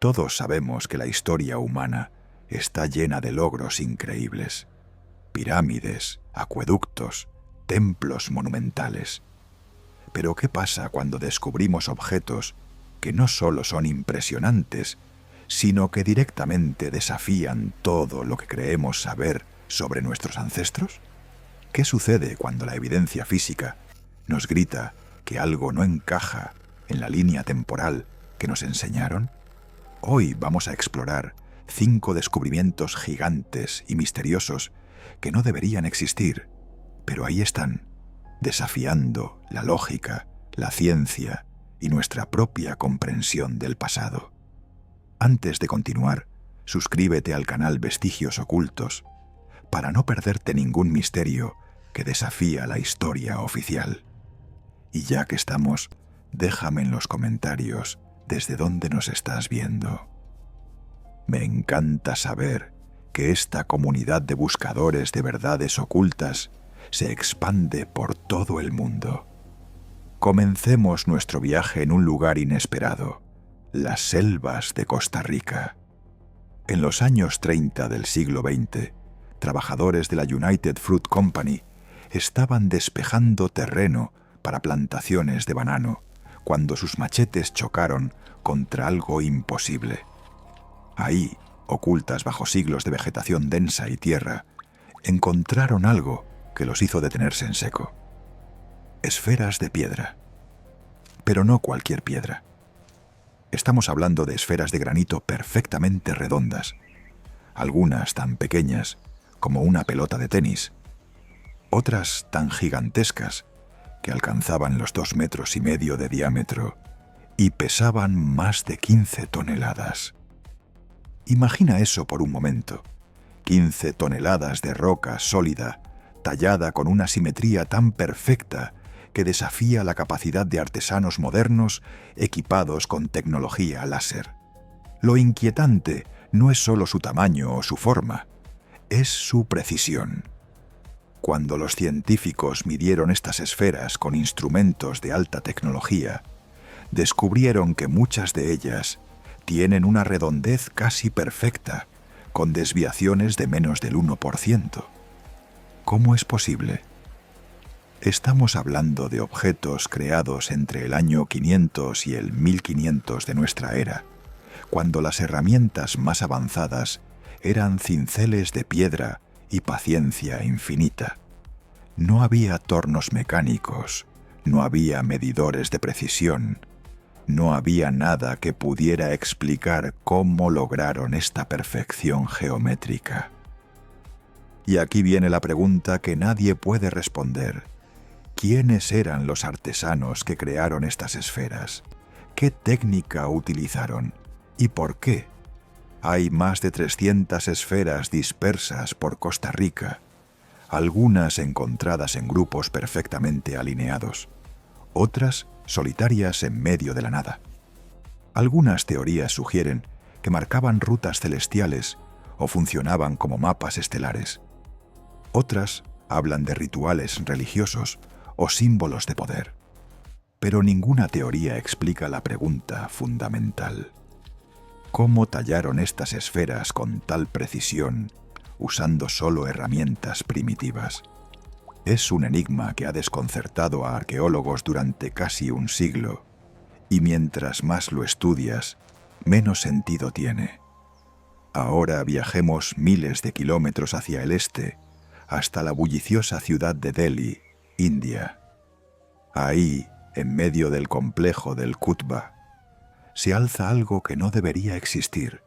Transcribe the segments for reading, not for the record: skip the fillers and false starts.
Todos sabemos que la historia humana está llena de logros increíbles. Pirámides, acueductos, templos monumentales. Pero ¿qué pasa cuando descubrimos objetos que no solo son impresionantes, sino que directamente desafían todo lo que creemos saber sobre nuestros ancestros? ¿Qué sucede cuando la evidencia física nos grita que algo no encaja en la línea temporal que nos enseñaron? Hoy vamos a explorar 5 descubrimientos gigantes y misteriosos que no deberían existir, pero ahí están, desafiando la lógica, la ciencia y nuestra propia comprensión del pasado. Antes de continuar, suscríbete al canal Vestigios Ocultos para no perderte ningún misterio que desafía la historia oficial. Y ya que estamos, déjame en los comentarios desde dónde nos estás viendo. Me encanta saber que esta comunidad de buscadores de verdades ocultas se expande por todo el mundo. Comencemos nuestro viaje en un lugar inesperado, las selvas de Costa Rica. En los años 30 del siglo XX, trabajadores de la United Fruit Company estaban despejando terreno para plantaciones de banano cuando sus machetes chocaron contra algo imposible. Ahí, ocultas bajo siglos de vegetación densa y tierra, encontraron algo que los hizo detenerse en seco. Esferas de piedra. Pero no cualquier piedra. Estamos hablando de esferas de granito perfectamente redondas, algunas tan pequeñas como una pelota de tenis, otras tan gigantescas que alcanzaban los 2,5 metros de diámetro y pesaban más de 15 toneladas. Imagina eso por un momento, 15 toneladas de roca sólida, tallada con una simetría tan perfecta que desafía la capacidad de artesanos modernos equipados con tecnología láser. Lo inquietante no es solo su tamaño o su forma, es su precisión. Cuando los científicos midieron estas esferas con instrumentos de alta tecnología, descubrieron que muchas de ellas tienen una redondez casi perfecta, con desviaciones de menos del 1%. ¿Cómo es posible? Estamos hablando de objetos creados entre el año 500 y el 1500 de nuestra era, cuando las herramientas más avanzadas eran cinceles de piedra y paciencia infinita. No había tornos mecánicos, no había medidores de precisión, no había nada que pudiera explicar cómo lograron esta perfección geométrica. Y aquí viene la pregunta que nadie puede responder. ¿Quiénes eran los artesanos que crearon estas esferas? ¿Qué técnica utilizaron? ¿Y por qué? Hay más de 300 esferas dispersas por Costa Rica, algunas encontradas en grupos perfectamente alineados, otras solitarias en medio de la nada. Algunas teorías sugieren que marcaban rutas celestiales o funcionaban como mapas estelares. Otras hablan de rituales religiosos o símbolos de poder. Pero ninguna teoría explica la pregunta fundamental. ¿Cómo tallaron estas esferas con tal precisión, usando solo herramientas primitivas? Es un enigma que ha desconcertado a arqueólogos durante casi un siglo, y mientras más lo estudias, menos sentido tiene. Ahora viajemos miles de kilómetros hacia el este, hasta la bulliciosa ciudad de Delhi, India. Ahí, en medio del complejo del Qutba, se alza algo que no debería existir,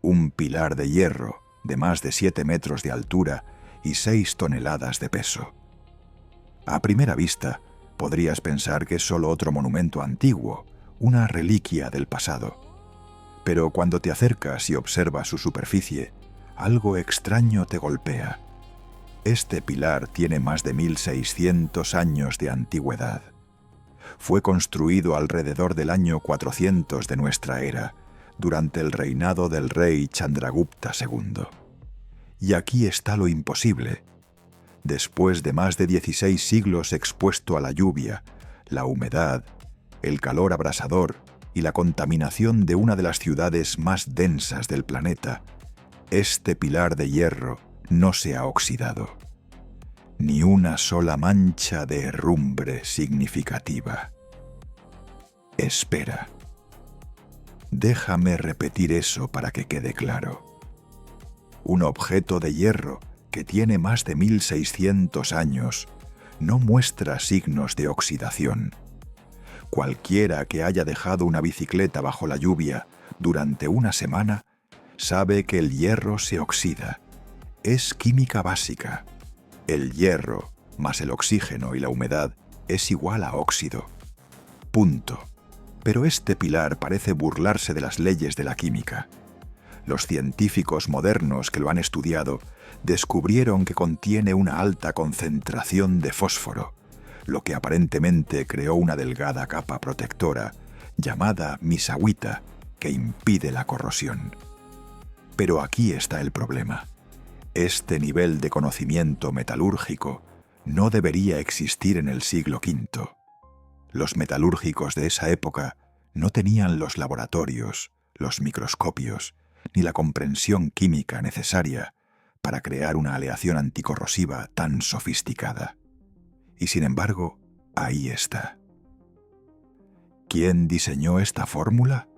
un pilar de hierro de más de 7 metros de altura y 6 toneladas de peso. A primera vista, podrías pensar que es solo otro monumento antiguo, una reliquia del pasado. Pero cuando te acercas y observas su superficie, algo extraño te golpea. Este pilar tiene más de 1600 años de antigüedad. Fue construido alrededor del año 400 de nuestra era, durante el reinado del rey Chandragupta II. Y aquí está lo imposible. Después de más de 16 siglos expuesto a la lluvia, la humedad, el calor abrasador y la contaminación de una de las ciudades más densas del planeta, este pilar de hierro no se ha oxidado. Ni una sola mancha de herrumbre significativa. Espera. Déjame repetir eso para que quede claro. Un objeto de hierro que tiene más de 1600 años no muestra signos de oxidación. Cualquiera que haya dejado una bicicleta bajo la lluvia durante una semana sabe que el hierro se oxida. Es química básica. El hierro más el oxígeno y la humedad es igual a óxido. Punto. Pero este pilar parece burlarse de las leyes de la química. Los científicos modernos que lo han estudiado descubrieron que contiene una alta concentración de fósforo, lo que aparentemente creó una delgada capa protectora llamada misahuita que impide la corrosión. Pero aquí está el problema. Este nivel de conocimiento metalúrgico no debería existir en el siglo V. Los metalúrgicos de esa época no tenían los laboratorios, los microscopios, ni la comprensión química necesaria para crear una aleación anticorrosiva tan sofisticada. Y sin embargo, ahí está. ¿Quién diseñó esta fórmula?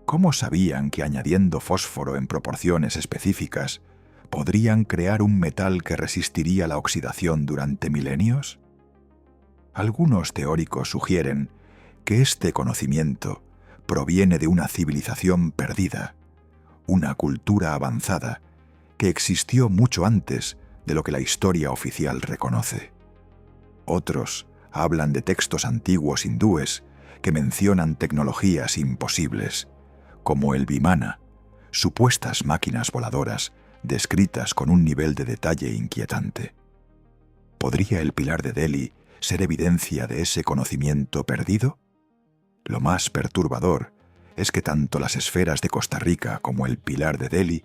¿Cómo sabían que añadiendo fósforo en proporciones específicas podrían crear un metal que resistiría la oxidación durante milenios? Algunos teóricos sugieren que este conocimiento proviene de una civilización perdida, una cultura avanzada que existió mucho antes de lo que la historia oficial reconoce. Otros hablan de textos antiguos hindúes que mencionan tecnologías imposibles, como el vimana, supuestas máquinas voladoras descritas con un nivel de detalle inquietante. ¿Podría el pilar de Delhi ser evidencia de ese conocimiento perdido? Lo más perturbador es que tanto las esferas de Costa Rica como el pilar de Delhi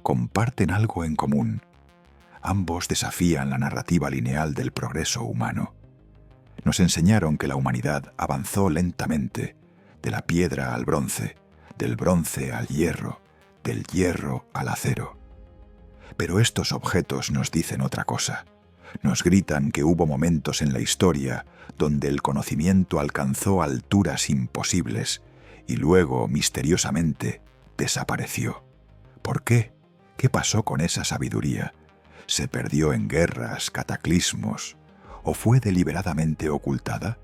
comparten algo en común. Ambos desafían la narrativa lineal del progreso humano. Nos enseñaron que la humanidad avanzó lentamente, de la piedra al bronce, del bronce al hierro, del hierro al acero. Pero estos objetos nos dicen otra cosa. Nos gritan que hubo momentos en la historia donde el conocimiento alcanzó alturas imposibles y luego, misteriosamente, desapareció. ¿Por qué? ¿Qué pasó con esa sabiduría? ¿Se perdió en guerras, cataclismos, o fue deliberadamente ocultada?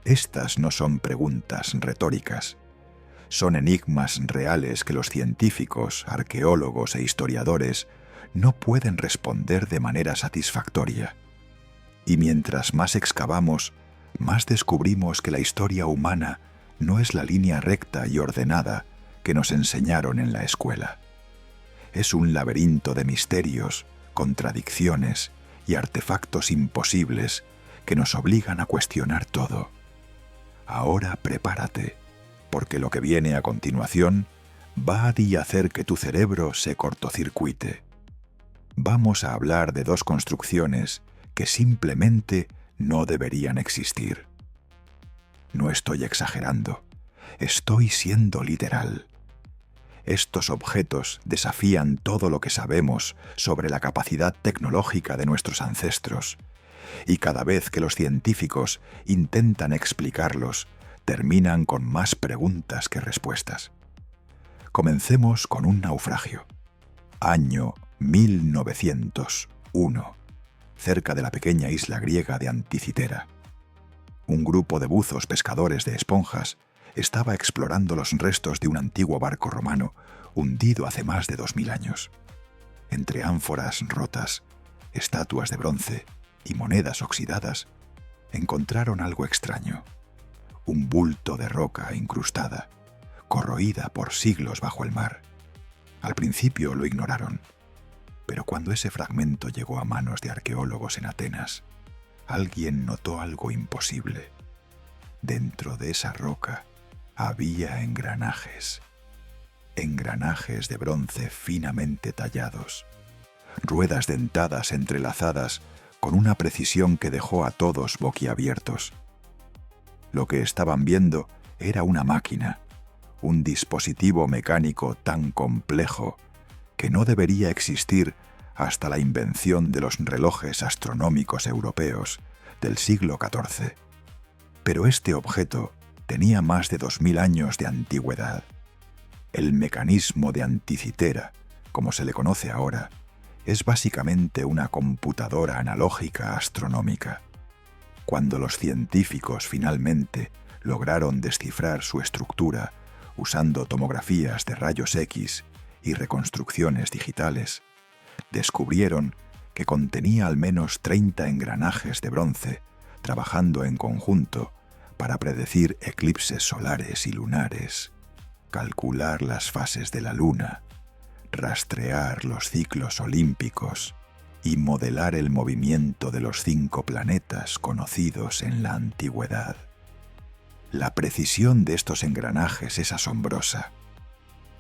Estas no son preguntas retóricas. Son enigmas reales que los científicos, arqueólogos e historiadores no pueden responder de manera satisfactoria. Y mientras más excavamos, más descubrimos que la historia humana no es la línea recta y ordenada que nos enseñaron en la escuela. Es un laberinto de misterios, contradicciones y artefactos imposibles que nos obligan a cuestionar todo. Ahora prepárate, porque lo que viene a continuación va a hacer que tu cerebro se cortocircuite. Vamos a hablar de dos construcciones que simplemente no deberían existir. No estoy exagerando, estoy siendo literal. Estos objetos desafían todo lo que sabemos sobre la capacidad tecnológica de nuestros ancestros, y cada vez que los científicos intentan explicarlos, terminan con más preguntas que respuestas. Comencemos con un naufragio. Año 1901, cerca de la pequeña isla griega de Anticitera. Un grupo de buzos pescadores de esponjas estaba explorando los restos de un antiguo barco romano hundido hace más de 2000 años. Entre ánforas rotas, estatuas de bronce y monedas oxidadas, encontraron algo extraño. Un bulto de roca incrustada, corroída por siglos bajo el mar. Al principio lo ignoraron, pero cuando ese fragmento llegó a manos de arqueólogos en Atenas, alguien notó algo imposible. Dentro de esa roca había engranajes de bronce finamente tallados, ruedas dentadas entrelazadas con una precisión que dejó a todos boquiabiertos. Lo que estaban viendo era una máquina, un dispositivo mecánico tan complejo que no debería existir hasta la invención de los relojes astronómicos europeos del siglo XIV. Pero este objeto tenía más de 2000 años de antigüedad. El mecanismo de Anticitera, como se le conoce ahora, es básicamente una computadora analógica astronómica. Cuando los científicos finalmente lograron descifrar su estructura usando tomografías de rayos X y reconstrucciones digitales, descubrieron que contenía al menos 30 engranajes de bronce trabajando en conjunto para predecir eclipses solares y lunares, calcular las fases de la luna, rastrear los ciclos olímpicos y modelar el movimiento de los 5 planetas conocidos en la antigüedad. La precisión de estos engranajes es asombrosa.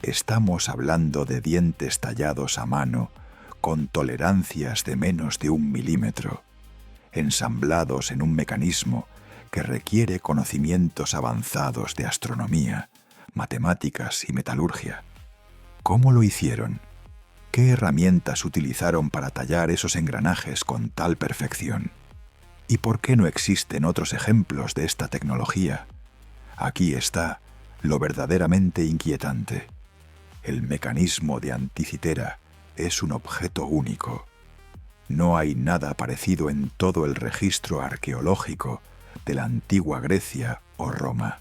Estamos hablando de dientes tallados a mano con tolerancias de menos de 1 milímetro, ensamblados en un mecanismo que requiere conocimientos avanzados de astronomía, matemáticas y metalurgia. ¿Cómo lo hicieron? ¿Qué herramientas utilizaron para tallar esos engranajes con tal perfección? ¿Y por qué no existen otros ejemplos de esta tecnología? Aquí está lo verdaderamente inquietante. El mecanismo de Anticitera es un objeto único. No hay nada parecido en todo el registro arqueológico de la antigua Grecia o Roma.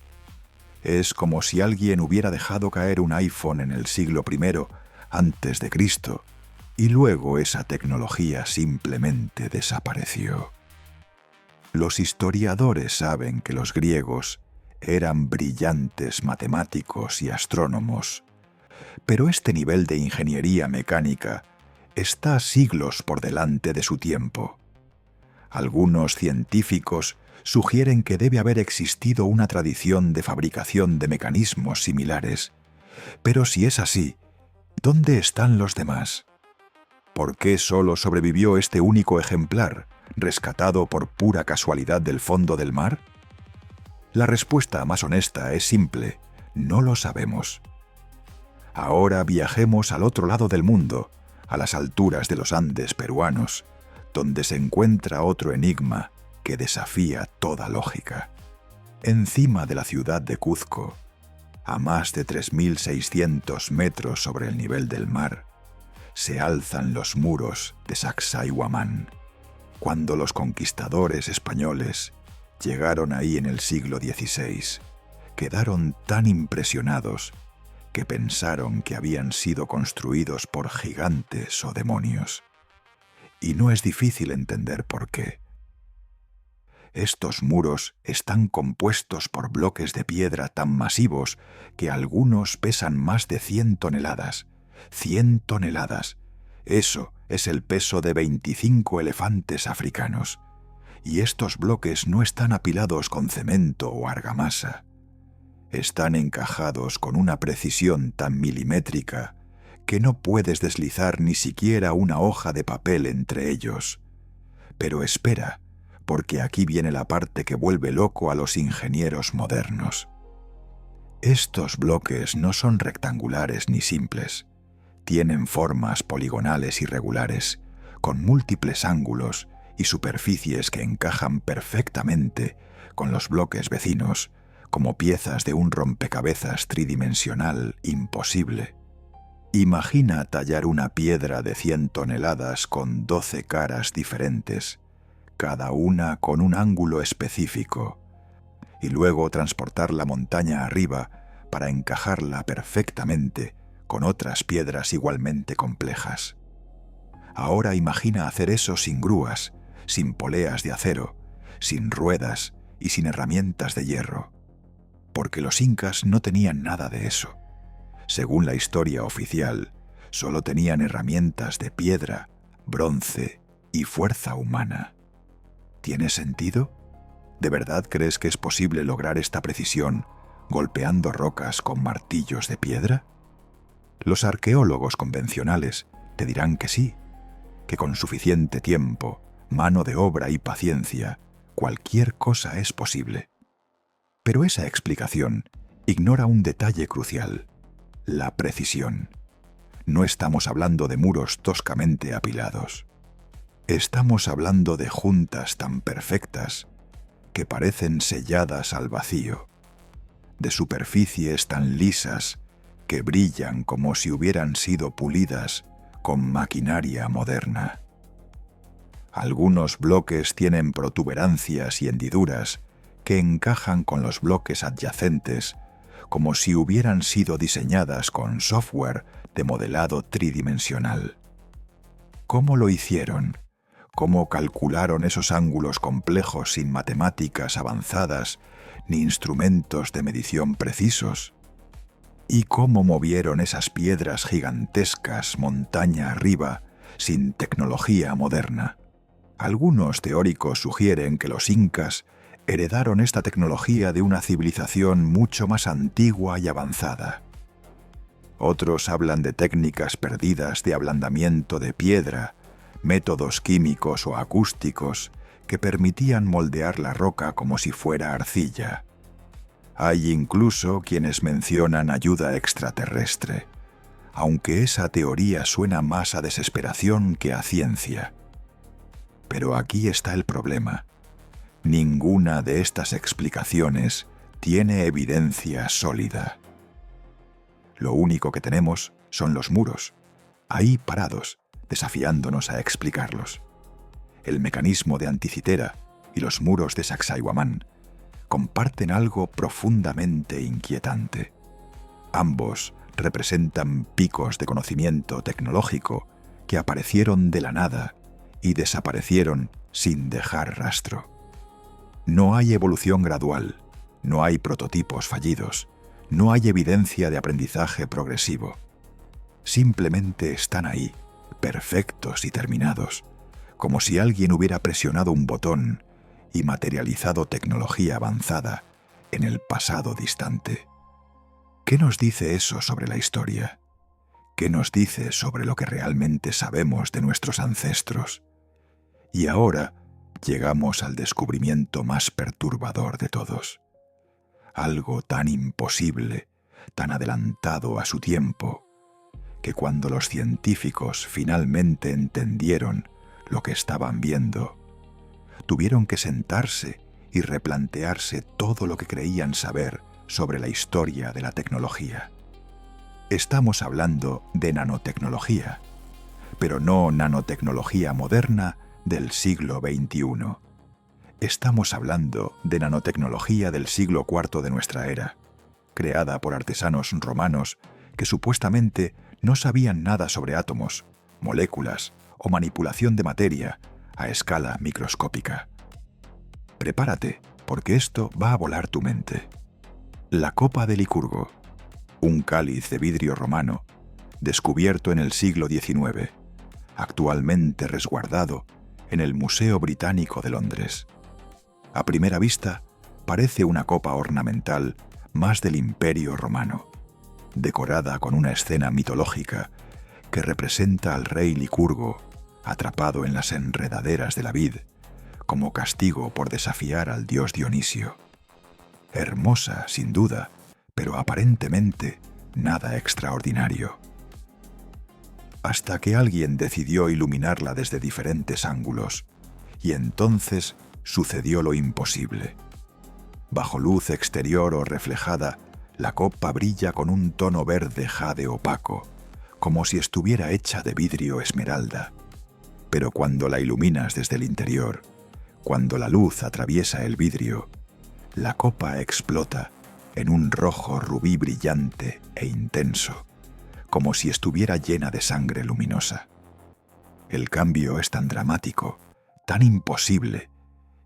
Es como si alguien hubiera dejado caer un iPhone en el siglo I antes de Cristo y luego esa tecnología simplemente desapareció. Los historiadores saben que los griegos eran brillantes matemáticos y astrónomos, pero este nivel de ingeniería mecánica está siglos por delante de su tiempo. Algunos científicos sugieren que debe haber existido una tradición de fabricación de mecanismos similares, pero si es así, ¿dónde están los demás? ¿Por qué solo sobrevivió este único ejemplar, rescatado por pura casualidad del fondo del mar? La respuesta más honesta es simple: no lo sabemos. Ahora viajemos al otro lado del mundo, a las alturas de los Andes peruanos, donde se encuentra otro enigma que desafía toda lógica. Encima de la ciudad de Cuzco, a más de 3.600 metros sobre el nivel del mar, se alzan los muros de Sacsayhuamán. Cuando los conquistadores españoles llegaron ahí en el siglo XVI, quedaron tan impresionados que pensaron que habían sido construidos por gigantes o demonios. Y no es difícil entender por qué. Estos muros están compuestos por bloques de piedra tan masivos que algunos pesan más de 100 toneladas. 100 toneladas. Eso es el peso de 25 elefantes africanos. Y estos bloques no están apilados con cemento o argamasa. Están encajados con una precisión tan milimétrica que no puedes deslizar ni siquiera una hoja de papel entre ellos. Pero espera, porque aquí viene la parte que vuelve loco a los ingenieros modernos. Estos bloques no son rectangulares ni simples. Tienen formas poligonales irregulares, con múltiples ángulos y superficies que encajan perfectamente con los bloques vecinos, como piezas de un rompecabezas tridimensional imposible. Imagina tallar una piedra de 100 toneladas con 12 caras diferentes, cada una con un ángulo específico, y luego transportar la montaña arriba para encajarla perfectamente con otras piedras igualmente complejas. Ahora imagina hacer eso sin grúas, sin poleas de acero, sin ruedas y sin herramientas de hierro, porque los incas no tenían nada de eso. Según la historia oficial, solo tenían herramientas de piedra, bronce y fuerza humana. ¿Tiene sentido? ¿De verdad crees que es posible lograr esta precisión golpeando rocas con martillos de piedra? Los arqueólogos convencionales te dirán que sí, que con suficiente tiempo, mano de obra y paciencia, cualquier cosa es posible. Pero esa explicación ignora un detalle crucial: la precisión. No estamos hablando de muros toscamente apilados. Estamos hablando de juntas tan perfectas que parecen selladas al vacío, de superficies tan lisas que brillan como si hubieran sido pulidas con maquinaria moderna. Algunos bloques tienen protuberancias y hendiduras que encajan con los bloques adyacentes como si hubieran sido diseñadas con software de modelado tridimensional. ¿Cómo lo hicieron? ¿Cómo calcularon esos ángulos complejos sin matemáticas avanzadas ni instrumentos de medición precisos? ¿Y cómo movieron esas piedras gigantescas montaña arriba sin tecnología moderna? Algunos teóricos sugieren que los incas heredaron esta tecnología de una civilización mucho más antigua y avanzada. Otros hablan de técnicas perdidas de ablandamiento de piedra, métodos químicos o acústicos que permitían moldear la roca como si fuera arcilla. Hay incluso quienes mencionan ayuda extraterrestre, aunque esa teoría suena más a desesperación que a ciencia. Pero aquí está el problema. Ninguna de estas explicaciones tiene evidencia sólida. Lo único que tenemos son los muros, ahí parados, desafiándonos a explicarlos. El mecanismo de Anticitera y los muros de Sacsayhuamán comparten algo profundamente inquietante. Ambos representan picos de conocimiento tecnológico que aparecieron de la nada y desaparecieron sin dejar rastro. No hay evolución gradual, no hay prototipos fallidos, no hay evidencia de aprendizaje progresivo. Simplemente están ahí, perfectos y terminados, como si alguien hubiera presionado un botón y materializado tecnología avanzada en el pasado distante. ¿Qué nos dice eso sobre la historia? ¿Qué nos dice sobre lo que realmente sabemos de nuestros ancestros? Y ahora llegamos al descubrimiento más perturbador de todos. Algo tan imposible, tan adelantado a su tiempo, que cuando los científicos finalmente entendieron lo que estaban viendo, tuvieron que sentarse y replantearse todo lo que creían saber sobre la historia de la tecnología. Estamos hablando de nanotecnología, pero no nanotecnología moderna del siglo XXI. Estamos hablando de nanotecnología del siglo IV de nuestra era, creada por artesanos romanos que supuestamente no sabían nada sobre átomos, moléculas o manipulación de materia a escala microscópica. Prepárate, porque esto va a volar tu mente. La copa de Licurgo, un cáliz de vidrio romano, descubierto en el siglo XIX, actualmente resguardado en el Museo Británico de Londres. A primera vista, parece una copa ornamental más del Imperio Romano, decorada con una escena mitológica que representa al rey Licurgo atrapado en las enredaderas de la vid, como castigo por desafiar al dios Dionisio. Hermosa, sin duda, pero aparentemente nada extraordinario. Hasta que alguien decidió iluminarla desde diferentes ángulos, y entonces sucedió lo imposible. Bajo luz exterior o reflejada, la copa brilla con un tono verde jade opaco, como si estuviera hecha de vidrio esmeralda. Pero cuando la iluminas desde el interior, cuando la luz atraviesa el vidrio, la copa explota en un rojo rubí brillante e intenso, como si estuviera llena de sangre luminosa. El cambio es tan dramático, tan imposible,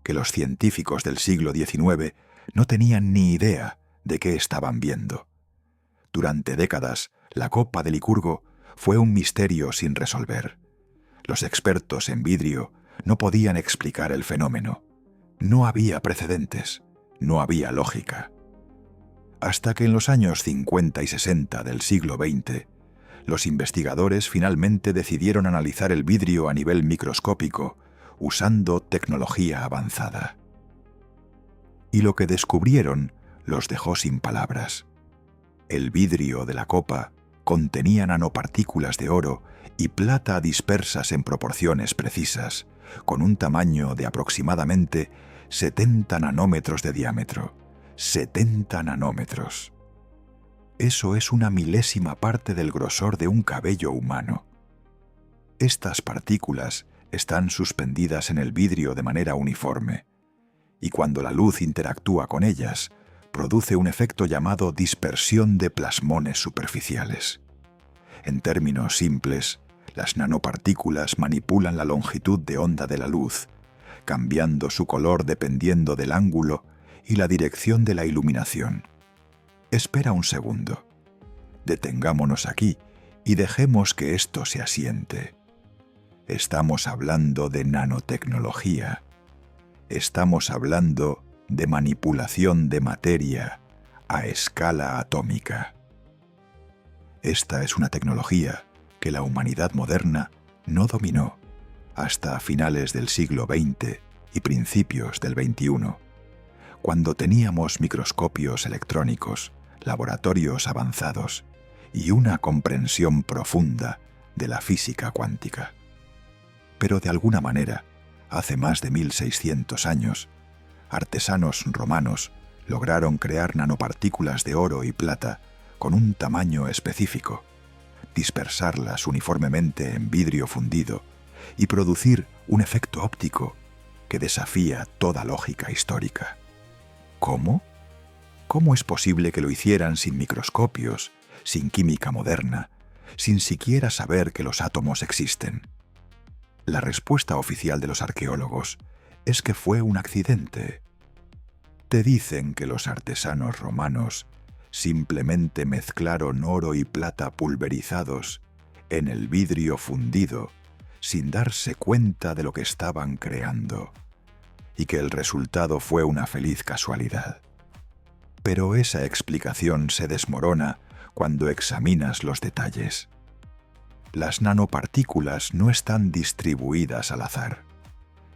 que los científicos del siglo XIX no tenían ni idea de qué estaban viendo. Durante décadas, la copa de Licurgo fue un misterio sin resolver. Los expertos en vidrio no podían explicar el fenómeno. No había precedentes, no había lógica. Hasta que en los años 50 y 60 del siglo XX, los investigadores finalmente decidieron analizar el vidrio a nivel microscópico usando tecnología avanzada. Y lo que descubrieron los dejó sin palabras. El vidrio de la copa contenía nanopartículas de oro y plata dispersas en proporciones precisas, con un tamaño de aproximadamente 70 nanómetros de diámetro. 70 nanómetros. Eso es una milésima parte del grosor de un cabello humano. Estas partículas están suspendidas en el vidrio de manera uniforme, y cuando la luz interactúa con ellas, produce un efecto llamado dispersión de plasmones superficiales. En términos simples, las nanopartículas manipulan la longitud de onda de la luz, cambiando su color dependiendo del ángulo y la dirección de la iluminación. Espera un segundo. Detengámonos aquí y dejemos que esto se asiente. Estamos hablando de nanotecnología. Estamos hablando de manipulación de materia a escala atómica. Esta es una tecnología que la humanidad moderna no dominó hasta finales del siglo XX y principios del XXI, cuando teníamos microscopios electrónicos, laboratorios avanzados y una comprensión profunda de la física cuántica. Pero de alguna manera, hace más de 1600 años, artesanos romanos lograron crear nanopartículas de oro y plata con un tamaño específico, dispersarlas uniformemente en vidrio fundido y producir un efecto óptico que desafía toda lógica histórica. ¿Cómo? ¿Cómo es posible que lo hicieran sin microscopios, sin química moderna, sin siquiera saber que los átomos existen? La respuesta oficial de los arqueólogos es que fue un accidente. Te dicen que los artesanos romanos simplemente mezclaron oro y plata pulverizados en el vidrio fundido sin darse cuenta de lo que estaban creando, y que el resultado fue una feliz casualidad. Pero esa explicación se desmorona cuando examinas los detalles. Las nanopartículas no están distribuidas al azar.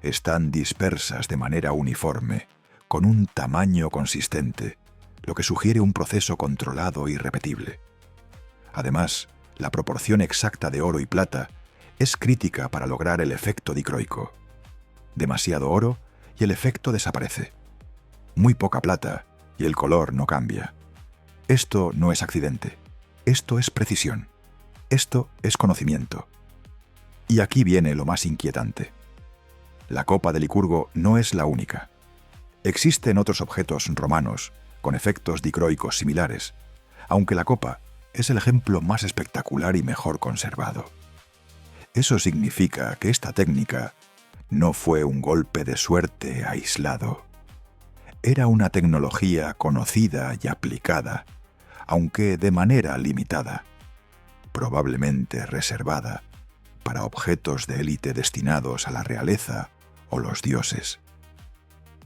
Están dispersas de manera uniforme, con un tamaño consistente, lo que sugiere un proceso controlado y repetible. Además, la proporción exacta de oro y plata es crítica para lograr el efecto dicroico. Demasiado oro y el efecto desaparece. Muy poca plata y el color no cambia. Esto no es accidente. Esto es precisión. Esto es conocimiento. Y aquí viene lo más inquietante. La copa de Licurgo no es la única. Existen otros objetos romanos con efectos dicroicos similares, aunque la copa es el ejemplo más espectacular y mejor conservado. Eso significa que esta técnica no fue un golpe de suerte aislado. Era una tecnología conocida y aplicada, aunque de manera limitada, probablemente reservada para objetos de élite destinados a la realeza o los dioses.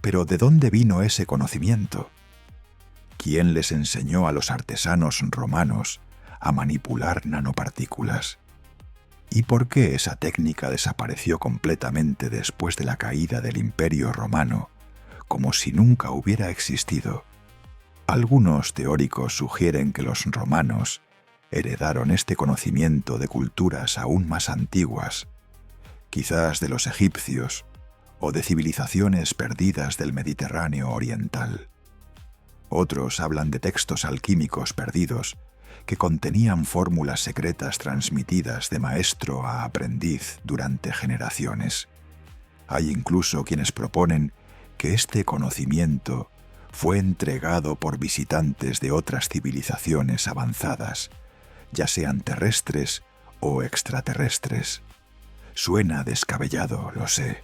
Pero ¿de dónde vino ese conocimiento? ¿Quién les enseñó a los artesanos romanos a manipular nanopartículas? ¿Y por qué esa técnica desapareció completamente después de la caída del Imperio Romano, como si nunca hubiera existido? Algunos teóricos sugieren que los romanos heredaron este conocimiento de culturas aún más antiguas, quizás de los egipcios o de civilizaciones perdidas del Mediterráneo oriental. Otros hablan de textos alquímicos perdidos que contenían fórmulas secretas transmitidas de maestro a aprendiz durante generaciones. Hay incluso quienes proponen que este conocimiento fue entregado por visitantes de otras civilizaciones avanzadas, ya sean terrestres o extraterrestres. Suena descabellado, lo sé.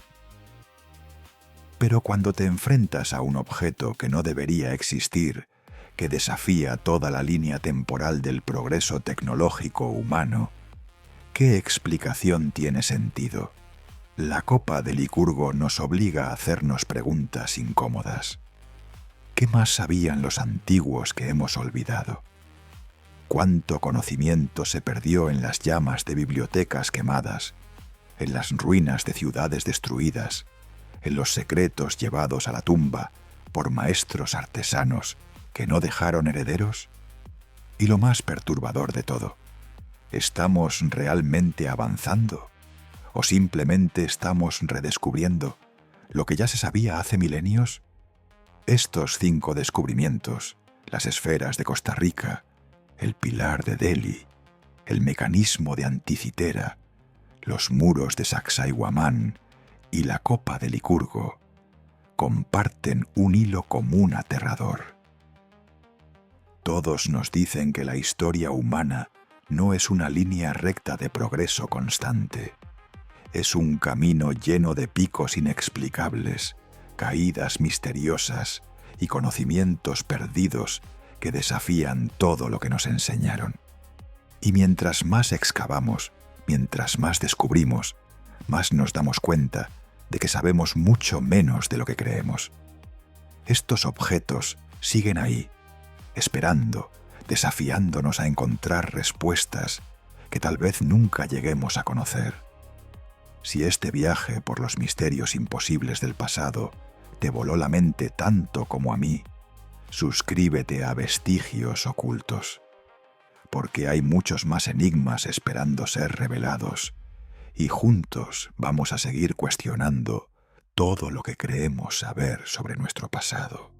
Pero cuando te enfrentas a un objeto que no debería existir, que desafía toda la línea temporal del progreso tecnológico humano, ¿qué explicación tiene sentido? La copa de Licurgo nos obliga a hacernos preguntas incómodas. ¿Qué más sabían los antiguos que hemos olvidado? ¿Cuánto conocimiento se perdió en las llamas de bibliotecas quemadas, en las ruinas de ciudades destruidas, en los secretos llevados a la tumba por maestros artesanos ¿Que no dejaron herederos? Y lo más perturbador de todo, ¿estamos realmente avanzando? ¿O simplemente estamos redescubriendo lo que ya se sabía hace milenios? Estos 5 descubrimientos, las esferas de Costa Rica, el pilar de Delhi, el mecanismo de Anticitera, los muros de Sacsayhuamán y la copa de Licurgo, comparten un hilo común aterrador. Todos nos dicen que la historia humana no es una línea recta de progreso constante. Es un camino lleno de picos inexplicables, caídas misteriosas y conocimientos perdidos que desafían todo lo que nos enseñaron. Y mientras más excavamos, mientras más descubrimos, más nos damos cuenta de que sabemos mucho menos de lo que creemos. Estos objetos siguen ahí, esperando, desafiándonos a encontrar respuestas que tal vez nunca lleguemos a conocer. Si este viaje por los misterios imposibles del pasado te voló la mente tanto como a mí, suscríbete a Vestigios Ocultos, porque hay muchos más enigmas esperando ser revelados, y juntos vamos a seguir cuestionando todo lo que creemos saber sobre nuestro pasado.